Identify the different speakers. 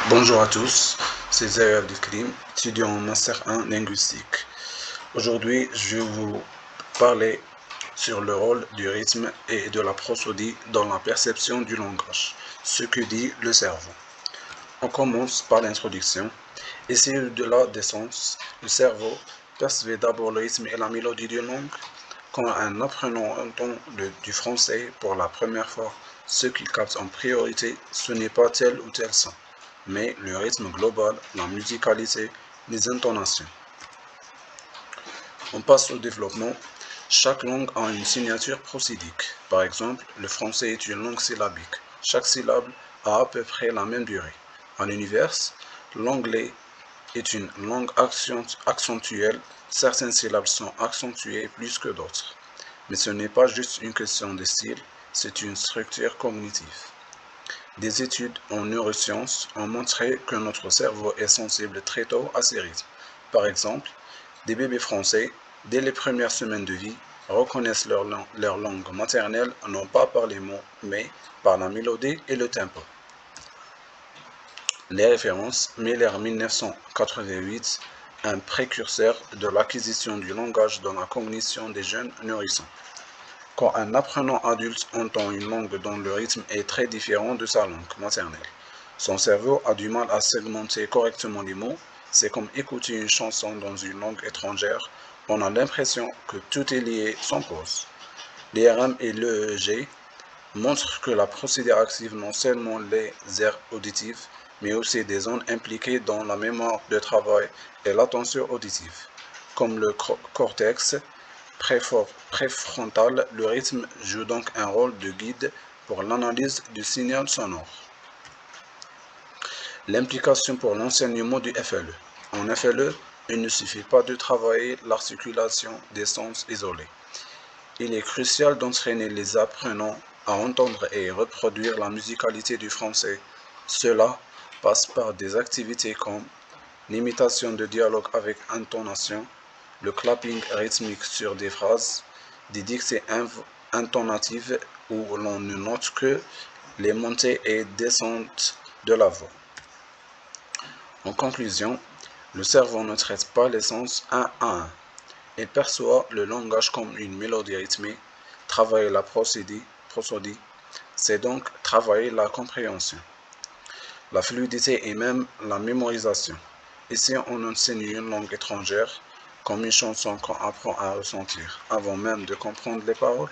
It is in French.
Speaker 1: Bonjour à tous, c'est Zahir Abdelkrim, étudiant en Master 1 linguistique. Aujourd'hui, je vais vous parler sur le rôle du rythme et de la prosodie dans la perception du langage, ce que dit le cerveau. On commence par l'introduction. Ici, au-delà des sens, le cerveau percevait d'abord le rythme et la mélodie d'une langue. Quand un apprenant entend du français pour la première fois, ce qu'il capte en priorité, ce n'est pas tel ou tel son, mais le rythme global, la musicalité, les intonations. On passe au développement. Chaque langue a une signature prosodique. Par exemple, le français est une langue syllabique. Chaque syllabe a à peu près la même durée. En l'inverse, l'anglais est une langue accentuelle. Certaines syllabes sont accentuées plus que d'autres. Mais ce n'est pas juste une question de style, c'est une structure cognitive. Des études en neurosciences ont montré que notre cerveau est sensible très tôt à ces rythmes. Par exemple, des bébés français, dès les premières semaines de vie, reconnaissent leur langue maternelle non pas par les mots, mais par la mélodie et le tempo. Les références, Miller 1988, un précurseur de l'acquisition du langage dans la cognition des jeunes nourrissons. Quand un apprenant adulte entend une langue dont le rythme est très différent de sa langue maternelle, son cerveau a du mal à segmenter correctement les mots. C'est comme écouter une chanson dans une langue étrangère. On a l'impression que tout est lié sans pause. L'IRM et l'EEG montrent que la procédure active non seulement les aires auditives, mais aussi des zones impliquées dans la mémoire de travail et l'attention auditive, comme le cortex préfrontal. Le rythme joue donc un rôle de guide pour l'analyse du signal sonore. L'implication pour l'enseignement du FLE. En FLE, il ne suffit pas de travailler l'articulation des sens isolés. Il est crucial d'entraîner les apprenants à entendre et reproduire la musicalité du français. Cela passe par des activités comme l'imitation de dialogue avec intonation, le clapping rythmique sur des phrases, des dictées intonatives où l'on ne note que les montées et descentes de la voix. En conclusion, le cerveau ne traite pas les sens un à un. Il perçoit le langage comme une mélodie rythmée. Travailler la prosodie, c'est donc travailler la compréhension, la fluidité et même la mémorisation. Ici, on enseigne une langue étrangère comme une chanson qu'on apprend à ressentir avant même de comprendre les paroles.